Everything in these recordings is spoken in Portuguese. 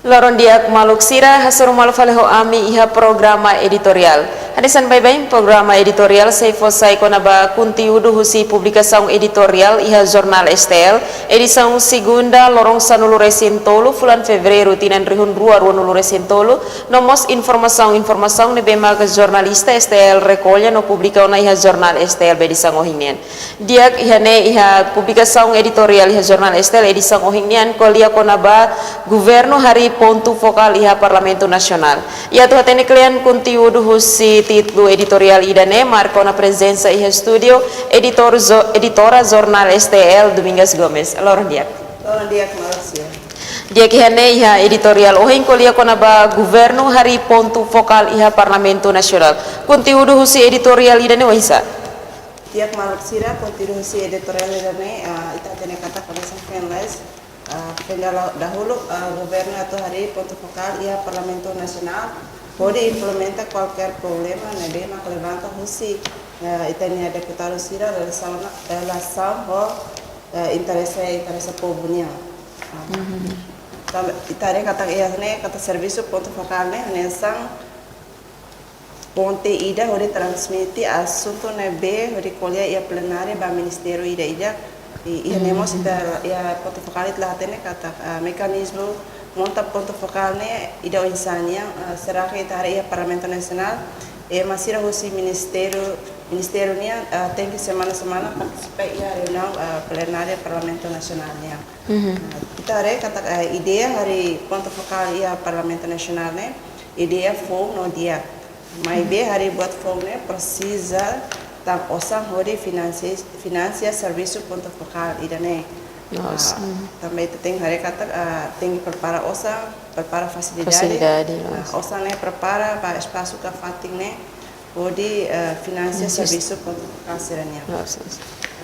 Loron diak maluk sira hasur malufaleho ami iha programa editorial. Hadisan bye-bye programa editorial seifo saiko naba kuntiudu husi publikasaung editorial iha jurnal STL edisaung segunda lorong sanulu resintolu bulan Februari tinan rihun rua nulu resintolu nomos informasaung nebema ke jurnalista STL rekolnya no publika ona iha jurnal STL bedisang ohingnian. Diak ihane iha publikasaung editorial iha jurnal STL edisang ohingnian kolia konaba Guverno hari pontu vokal iha Parlamento Nasional. Ia tu hatene klian kuntiudu husi titlu editorial idane marcona presenza iha studio editora jurnal STL Domingas Gomez. Loron diak. Malaysia. Dia kihane iha editorial ohing kolia kona ba Guverno hari pontu vokal iha Parlamento Nasional. Kuntiudu husi editorial idane wahisa. Diak Malaysia kuntiudu husi editorial idane ita tene kata pada finalize dahulu Guverno atau hari ponto vokal ia Parlamento Nasional pode implementa qualquer problema nebe mak levanta husi itania deputado sira relação ho interesse povonya itare kata ia ne kata serviço ponto vokal ne nesang ponte ida hori transmiti assunto nebe hori kolia ia plenária ba ministério ida tenemos ya ponto focal itlah tene kata mekanisme monta ponto focal ne ida insania será que tare ya Parlamento Nacional masih husi ministério nia tem que semana participar ya reunião plenária Parlamento Nacional nia tare kata ideia hari ponto focal ya Parlamento Nacional ne ideia foi no dia mas be hari buat form ne precisa tam osang hori financia serviço ponto focal idane também tem hari kata tem prepara osang prepara facilidade osang ne prepara para espaço ka fating ne hori financia serviço ponto focal serania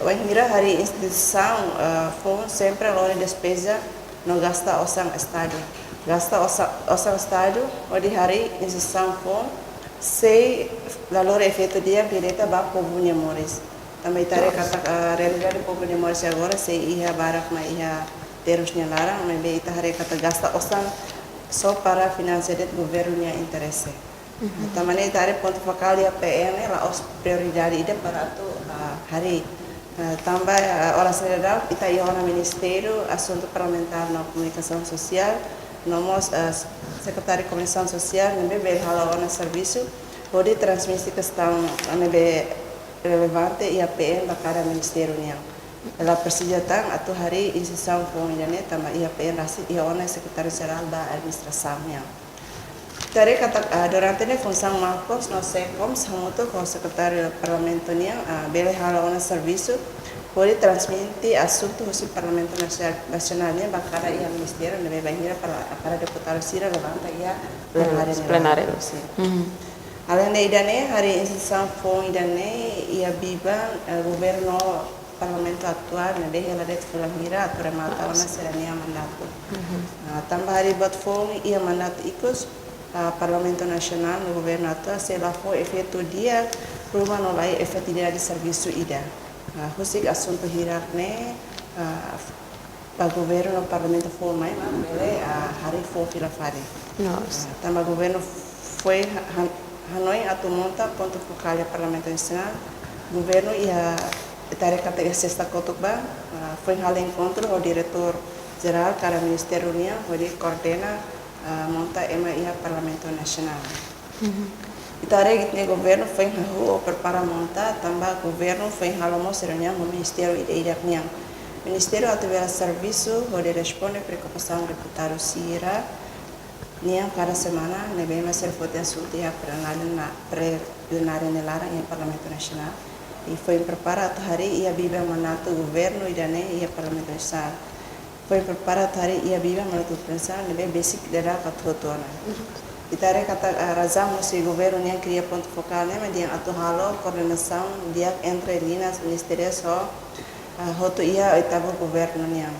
oi mira hari instituição fon sempre lore despesa no gasta osang estádio gasta osang estádio hori hari instituição fon sei valor efeito dia direta ba povonya Mores também tare kata realidade povonya Mores agora sei iha barak ma iha terusnya larang membe ita hari kata gasta osang só para financiar det governo nya interesse tamane tare ponto focal ya PN la os prioridade ida para tu hari tambah orang federal ita iona ministério assunto parlamentar na comunicação social nomos secretário de Comissão Social nebe halo ona serviço pode transmitir questão nebe relevante e a PN para ministério nia ela precisa tang atau hari instituição com idane tama ia PN rasi ia ona secretário geral da administração nia tare kata durante ne função Marcos no secom samuto com secretário parlamento nia bele halo ona serviço pode transmitir assunto do Parlamento Nacional nia bakara ia ministério nebe banhira para deputado sira levanta ia plenária além de idane hari instituição fon idane ia biba governo parlamento atual nebe ela det filahira atau remata ona serania mandato tambah hari buat fon ia mandato ikut Parlamento Nacional no governo atual se lá foi efeito dia rumah nolai efetividade de serviço ida husik assunto hirak ne pa governo parlamento foi mai mele hari foi filafare tambah governo foi Hanoi atau monta ponto focal Parlamento Nacional governo ia tare kata sexta kotubah foi hal encontro o diretor geral cara ministério nia hori coordena monta ema ia Parlamento Nacional itare gitne governo foi o prepara monta tambah governo foi halomo seranya no ministério idaknya ministério atividade serviço hori responde preocupação deputado sira nia cada semana nebe ser vote assunto ia plenária nelara em Parlamento Nacional e foi preparado hari ia biba manato governo idane ia Parlamento Nacional foi preparado hari ia biba manato prensa nebe basic dera katotona itare kata razão se governo nia cria ponto focal né mas dia atu halo coordenação dia entre linhas ministérios hoto ia etapa governo nia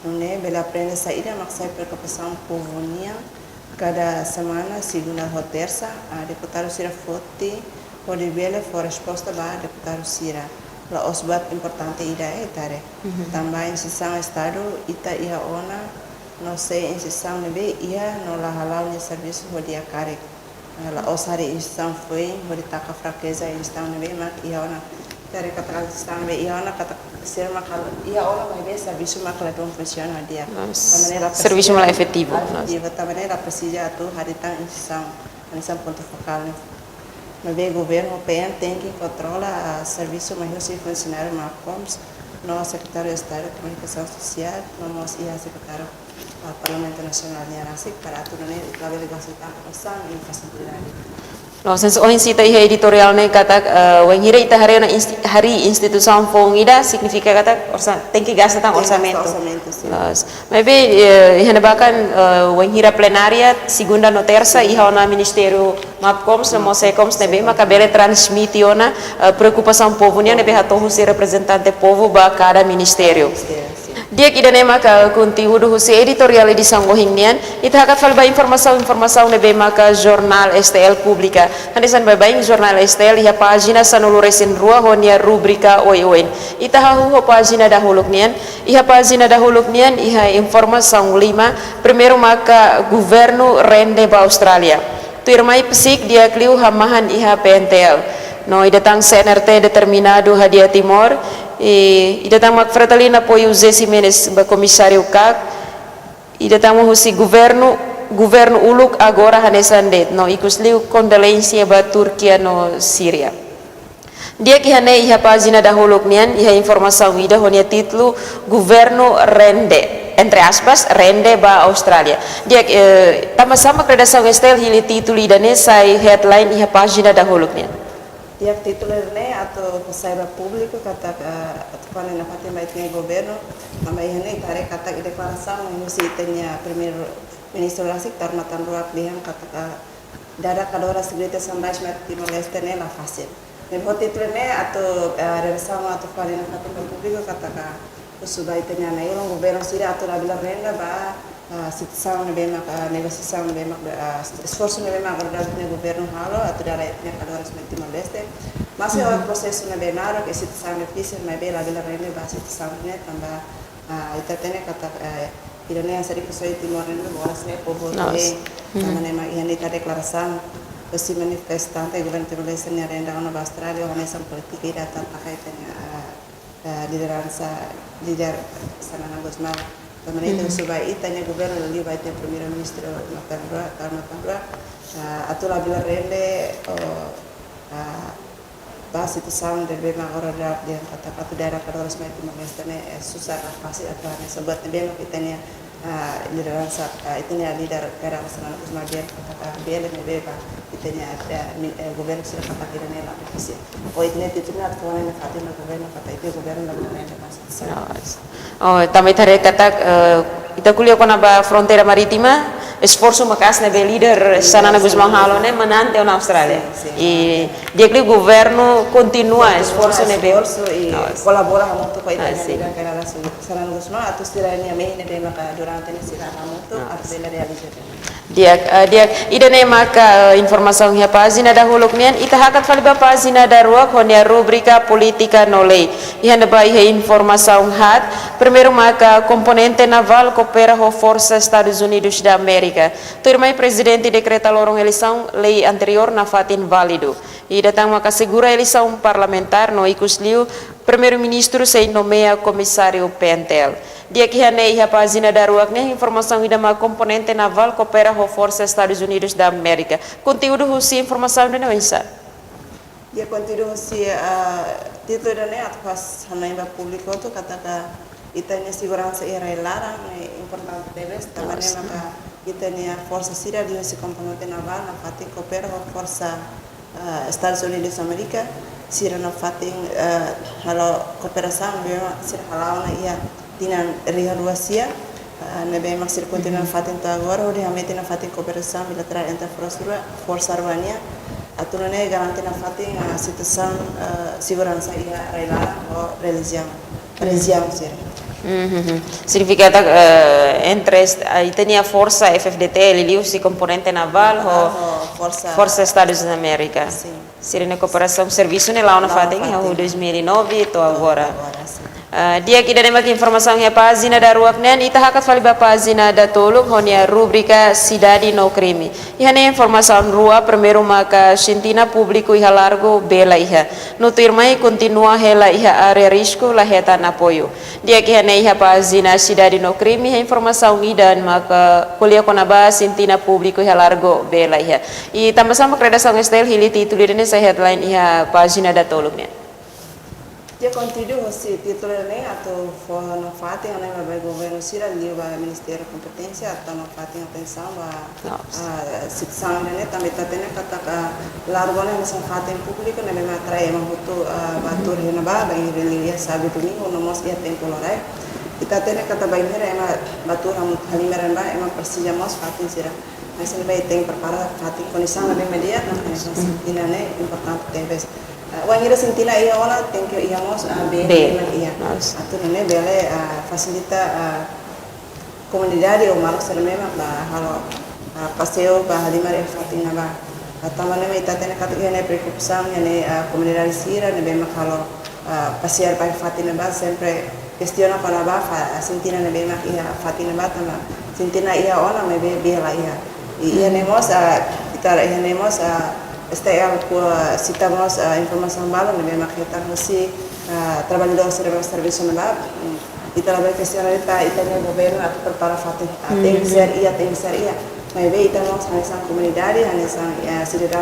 nune bela prenda saída maksai preocupação povo nia cada semana segunda ou terça deputado sira foti pode bela for resposta ba deputado sira la osbat importante ida itare tambah instituição estado ita ia ona no sei instituição nebe ia no la halal ni serviço rodia karek la osari instituição foi rodita ka fraqueza instituição nebe mak ia ona dari kata instituição nebe ia ona kata ser makal ia ona vai ver serviço makal don funciona dia serviço mais efetivo também la precisa tu harita instituição ponto focal nebe governo PN tem que controla serviço mais os funcionários marcoms no secretário de Estado de Comunicação Social, no ia secretário do Parlamento Nacional de Arasik para tudo né, para delegação da Kawasan e infraestrutura. No, sense ohin sita iha editorial ne kata wenghira ita hari instituição fongida significa kata orsa tem que gastar tang orçamento. Maybe iha nebakan wenghira plenária segunda no terça iha ona ministério mapcoms no mosecoms nebe maka bele transmitiona preocupação povo nia nebe hatohu se representante povo ba cada ministério. Dia kita maka conteúdo husi editorial di sanggohingnian ita hakat falba informação nebe maka jornal STL Publica hanisan babaing jornal STL iha pagina sanuluresin rua honia rubrika oin ita hahu pagina dahuluknian iha informação 5 primeiro maka governo rende ba Australia tuirmai pesik dia kliu hamahan iha PNTL no idatang CNRT determinado hadia Timor idatang magfratalina po José Jiménez ba komisário CAC idatang husi governo uluk agora hanesan det no ikusliu condolência ba Turquia no Syria dia que hane iha pagina dahuluk nian iha informação ida honia titlu governo rende entre aspas rende ba Australia dia sama redação STL hili titulu idane sai headline iha pagina dahuluk nian dia titulernya atau pesaiba público kata atau na parte mais tem governo também hane tare kata declaração no sitenya primeiro ministro Lasik Tarmatan Ruak Liam kata dada kadora segreta sambash Timor Leste ne la fácil nebo titulernya atau redação atau parte na parte público kata sudah itenya na ilong governo sira atau la bila renda ba situação nebe mak negociação nebe mak esforço nebe mak do governo halo atau dari etnia kadora Timor Leste masih o processo nebe naro que situação difícil nebe la bila renda ba situação ne tambah ita tene kata irane asari kusoi Timor Leste bolas ne povo ne tamane mak ihan ita deklarasi si manifestante governo Timor Leste ne renda ona ba Australia ona sam politik ida pakai tene lider Sanana Guzman também itu supaya itanya governo ali vai ter primeiro ministro Tarmatan Ruak atau la bila rende base situação de bem agora dia kata daerah kadora Timor Leste ne susah pasti atau sebab bem itanya lideransa itanya lider daerah Sanana Guzman dia kata bele ne beba itanya governo sira kata kirane la ofisi o itne tituna atau ne fatima governo kata itu governo la rende pasti também tare kata ita kuliah kona ba fronteira marítima esforço makas nebe líder Sanana Guzman halo ne menante na Australia e dia que o governo continua esforço nebe colabora muito com a Italia que era Sanana Guzman atau istilahnya mei nebe maka durante sila muito atau bela realizar dia idane maka informação ya pagina dahuluk nian ita hakat faliba pagina darua konia rubrika politika nolei ihan ba iha informação hat primeiro maka componente naval coopera com força Estados Unidos da América turmai presidente decreta lorong eleição lei anterior na fatin válido e datang maka segura eleição parlamentar no ikusliu primeiro ministro se nomeia comissário PNTL dia que hane iha pagina daruak ne informação ida ma componente naval coopera com força Estados Unidos da América conteúdo husi informação de noisa dia conteúdo husi título ne atpas hanaimba público tu kata itanya segurança era larang importante deves também maka itanya força sira dia se componente naval na fatin coopera com força Estados Unidos da América sira na fatin halo cooperação bema sira halao na ia dinan Ria Rusia nebe maksir continua fatin ta agora ode hamete na fatin cooperação bilateral entre força armania aturane garanti na fatin situação segurança ia rela o religião sir significa entre itenia força FFDT ele si componente naval ou força Estados Unidos da América sirene cooperação serviço ne lá na fatin 2009 to agora Dia kita nemak informasi yang pazina daruak nen ita hakat fali pazina da tolong honia rubrika sidadi no krimi. Ihane informasi rua primeiro maka sentina público iha largo bela iha. No irmai continua hela iha area risco la heta na apoio. Dia kihane iha pazina sidadi no krimi informasi idan maka kuliah konaba sentina público iha largo bela iha. I tambah sama redação style hili titulirnya saya headline iha pazina da tolong nen. Dia continua se título nem atau forno fati yang nem bagai governo sira liu ba ministério competência atau no fati atenção ba sitsang nem também tatene kata largo nem masang fati público nem me atrai emang butuh batur hena ba bagi relia sabe domingo no mos ia tempo lorai kita tene kata bagi hera emang batur halimeran ba emang persijamos fati sira mas ini baik tem prepara fati kondisi nem media nah ini ne importante tebes wangira sentina iya wala thank you iya mos bene iya atau ini bele fasilita komunidade o malu sermema ba halo paseo ba halimar fatina ba tamane me itatene kategori preocupação ne komunidade sira ne bema halo passear ba fatina ba sempre questiona para ba sentina ne bema iya fatina ba tama sentina iya wala me bela iya ne mos kita iya ne mos STL citamos informação bala ne memang kita mesti trabalhador serviço na e trabalhar que se realita itanya governo atau prepara fatih tem que ser ia mas bem itamos nessa comunidade nessa cidade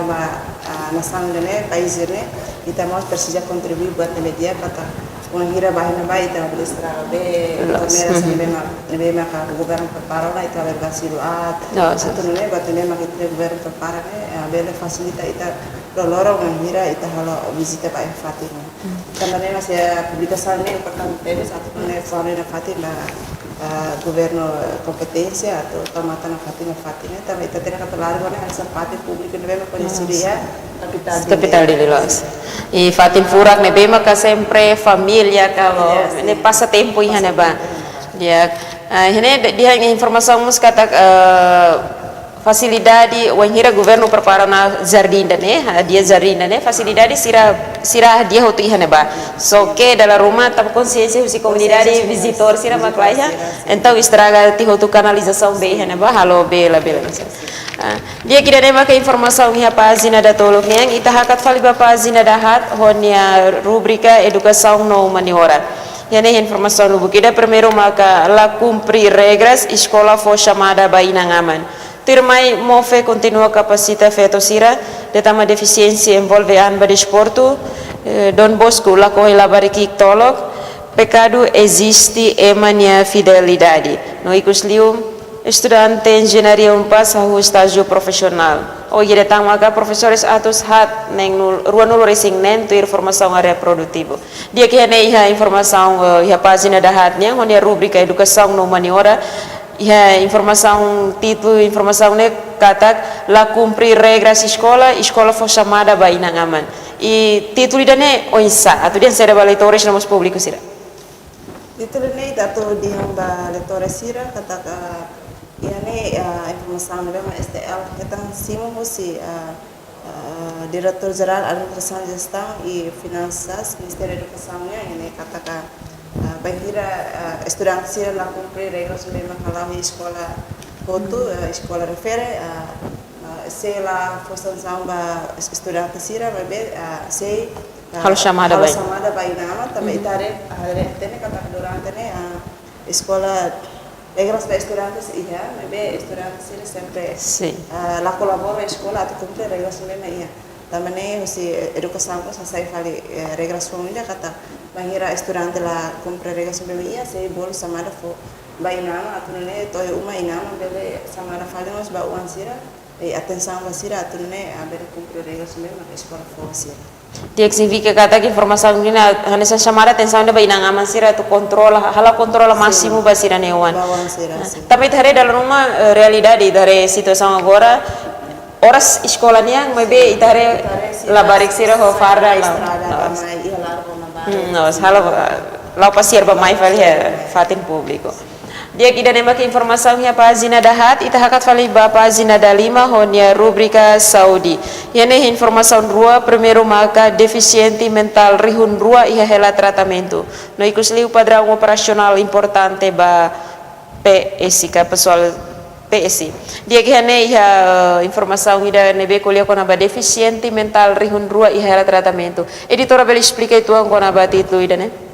nação ne país ne itamos precisa contribuir buat media kata mengira bahan baik kita boleh serah be kamera sampai maka governo prepara na itu ada basiluat atau ne buat memang kita governo prepara ne bela fasilita ita lorong mengira ita halo visita pak Fatima. Karena masih publikasi ini importante satu ne fora na Fatima governo kompetência atau tamatan Fatima também ita tidak kata largo ne asa Fatima público ne bema conhecida capital de Lilos. E Fatim Furak ne bema ka sempre família kalau ne passa tempo ihane ba. Dia dia informasi mus kata facilidade wanhira governo prepara na jardim né dia jardim né facilidade sira dia hotu ihane ba so que dalam rumah tap consciência husi comunidade visitor sira maklaiha então estraga ti hotu canalização be ihane ba halo bela dia kira nema ke informação iha pagina da tolong yang ita hakat fali ba pagina da hat honia rubrika educação no maniora yani informação no bukida primeiro maka la cumprir regras escola foi chamada ba inangaman Tirmai move continua capacita feto sira detama deficiência envolve anba desporto Don Bosco la corre la barikik tolok pecado existe emania fidelidade no icuslium estudante engenharia pas hahu estágio profissional o ire tama ka professores atus hat neng ruan nul racing nen tu informação area produtivo dia que iha informação iha página da hat nya honia rubrika educação no maniora ya informação título informação ne kata la cumprir regras escola foi chamada ba inangaman e título dane oinsa atau dia será leitores namos público sira título ne dato di hamba leitores sira kata ne informação ne ma STL kita simo husi Diretor Geral Administração Gestão e Finanças Ministério da Educação ne kata bahira estudante sira la cumprir regras memang kalau escola foto escola refere se la força samba estudante sira bebe se halo chamada baik nama tapi tare tene kata durante ne escola regras para estudantes iya bebe estudante sira sempre la colabora escola atau cumprir regras memang iya também si educação ko sa sai fali regras família kata bahira estudante la compra regras família se bol samada fo ba inama atune to uma inama bele samada fali mas ba uan sira e atenção ba sira atune bele compra regras família ma escola fo sira dia significa kata que informação ni hanesa chamada atenção da ba inama sira tu controla hala controla máximo ba sira newan tapi tare dalam rumah realidade dari situação agora horas sekolahnya maybe itare la barik sira ho farda no halo la pasir ba mai fali fatin público Dia kita nembak informasi ya pagina dahat ita hakat fali ba pagina da 5 honia rubrika Saudi. Yane informasi rua primeiro maka deficiente mental rihun rua iha hela tratamento. No ikusliu padrão operasional importante ba PSI ka pessoal PSI. Dia kihane iha informasi ida nebe kuliah kona ba deficiente mental rihun rua iha hela tratamento. Editora bel explica itu ang kona ba titlu ida ne.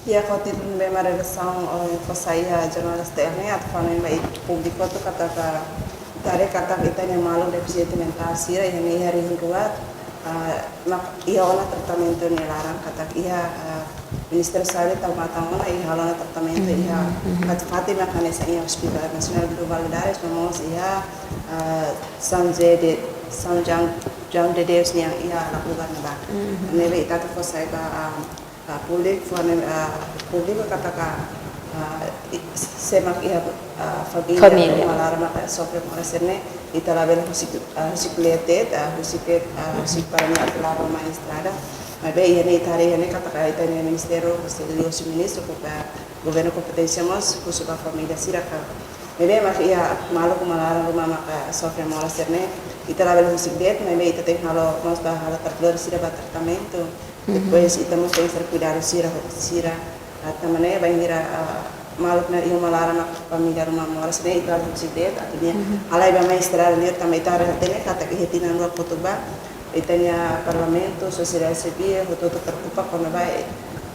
Ya kau tidak memang relação com saya jornalista ini atau kalau memang publiko tu kata kita ni malu deficiente mental sira yang ini hari kedua mak ia ona tratamento ni larang kata ia minister saúde tahu matang ona ia ona tratamento ia kat fati makanya saya hospital nasional do Valadares vamos ia São João de Deus ni ia lakukan ba nebe itu tu saya publik katakan semak ia família malar maka sofre com reserne ita label husiclete para la Roma estrada mas bem ini tari ini katakan ita ni ministério os ministro para governo competência mas kusuka família siraka bem mas ia malu com malar Roma maka sofre com reserne ita label husiclete mas bem ita tem halo mas bahalo terkeluar sira tratamento. Depois estamos a ser cuidado sira tamane bangira maluk na iyo malara na pamilya rumah moras na ito ang sidet artinya alay ba maestra lihat tamay tara tene kata kihitinan wa kutuba itanya parlamento sosial civil hutu tertupa kono ba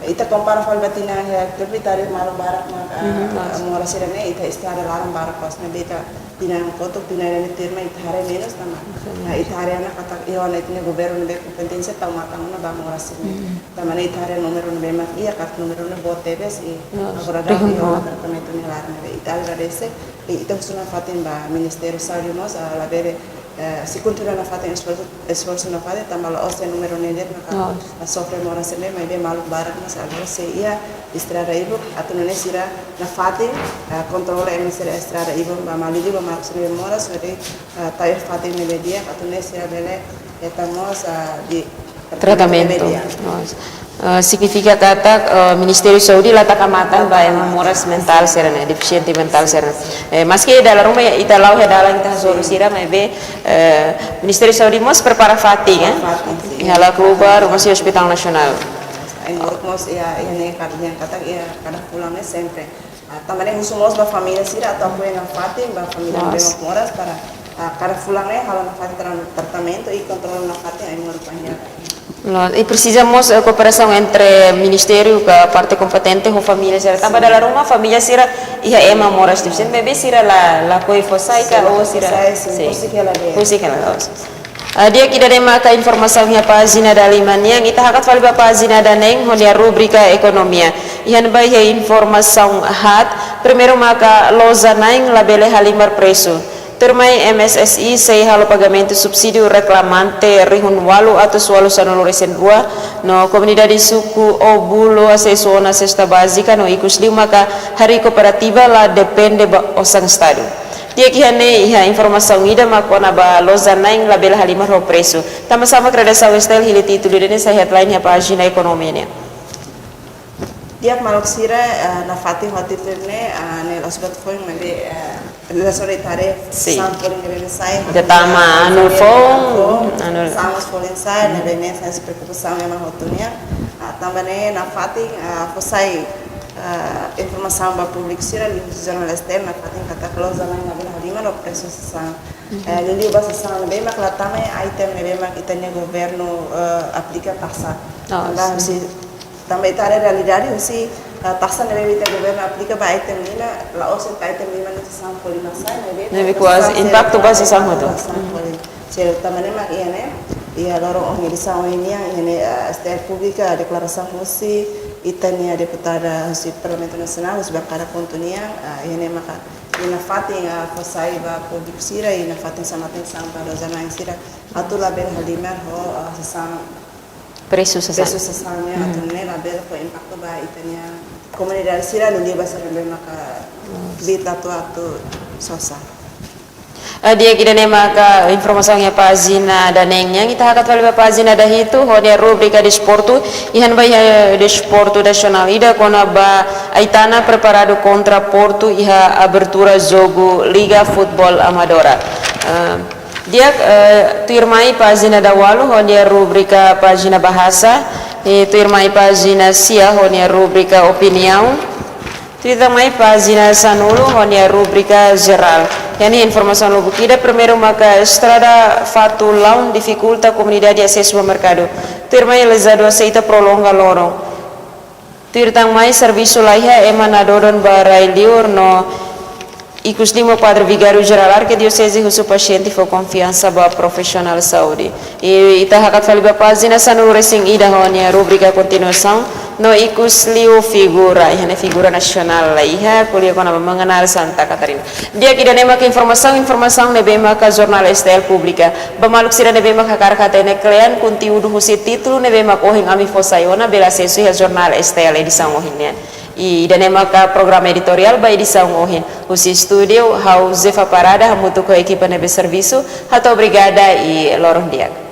ita kompara fal batina ya tapi tari maluk barak na moras sira na ita istara larang barak pas na beta tinang koto tinang terma itare menos nama itare anak kata iyo na itnya governo be kompetensi tau matang na ba moras ini tamane itare numero na be mak iya kat numero na bote bes agora da iyo tratamento ni larang be itare radese ita usuna fatin ba ministerio saúde nos la bere si continua na fatin esforço na fatin tambal ose numero ni det na sofre moras ne mai be maluk barak mas agora se iya estrada ibu atau sira na fatin controla emisera estrada ibu ba malili ba maksudnya moras jadi tayo fatin ni dia atau sira bele estamos di tratamento. Significa kata Ministério Saúde lá tak amatan ba moras mental serana deficiente mental serana maski dalam rumah ita lau dalam kita solusi mai be Ministério Saúde mos prepara fating hala keluar rumah si Hospital Nasional mos ya ini kata ya kada pulangnya sempre tambahnya khusus ba família sira atau apa yang fating ba família bemok moras para kada pulangnya halo na fating tratamento e controle na fating ay mor panjang. E precisamos cooperação entre ministério com a parte competente com família sira. Tambah dalam rumah família sira ia ema moras deficiente bebê sira la coi fosai ka ou sira. Pusi kela dos. Dia kita demaka informasi nya pagina da limania ita hakat fali ba pagina da neng honia rubrika ekonomia. Ihan ba ia informasi hat primeiro maka loza naing labele halimar preço. Termai MSSI sei halo pagamento subsídio reclamante rihun walu atau walu sanolo resen rua no comunidade suku obulo acesso na cesta básica no ikus maka hari kooperativa la depende ba osang estado. Dia kihane iha informasi ida makona ba loza naing label halimar ho preço. Sama-sama kredesaw style hili titulo dene sa headline ya pagina ekonominya. Dia maluk sira na fatih hoti terne ne osbat foi mali la solitare sampling ne sai Detama anu phone samos folin sai ne bene sai se preocupação ema hotunia tambane na fatih fosai informação ba public sira li jornalista na fatih kata close na ngabel halima no preço sang lili basa sang ne bema klatame item ne bema itanya governo aplica taxa lah si também está a realidade se taxa neve vita governo aplica para item nila la ose para item nila nesse são polimasai neve quase impacto base são muito se também mak ia né ia loro ongi disau ini ini staf pública declaração hosi itania deputada si parlamento nasional os bakara pontunia ini maka ina fatin fosai ba public sira ina fatin samatin sampa rozana sira atula ber halimar ho sesang preço sesangnya atau ne label ko impacto ba itanya komunidade sira lili basa rembe maka bita tu sosa Dia kita nema ka informasinya pagina da nengnya kita hakat wali pagina da hitu honia rubrika de sportu ihan bai de sportu nacional ida kona ba aitana preparado contra Porto iha abertura jogo Liga Futbol Amadora. Dia tuirmai pagina da walu honia rubrika pagina bahasa tuirmai pagina sia honia rubrika opinião. Tuita mai pagina sanulu honia rubrika geral. Yani informação logo kita primeiro maka estrada fato laun dificulta comunidade acesso ao mercado. Tuirmai lesado aceita prolonga lorong. Tuirtang mai serviço laiha emanadoron barai liur no Icus lima padre vigário geral arquidiocese husu paciente for confiança ba profissional saúde. E ita hakat fali ba pagina sanu racing ida honia rubrika continuação no icus liu figura, ihane figura nasional lah iha kuliah kona mengenal Santa Catarina. Dia kita nema ke informação nebe maka jornal STL Publica. Bamaluk sira nebe maka karkatene klean kunti udu husi titulu nebe maka ohing ami fosayona bela sesu iha jornal STL edisang ohinnya. E danema ka programa editorial ba edição ohin usi studio hau zefa parada hamutu ko equipa nebe serviço hato brigada e lorong dia.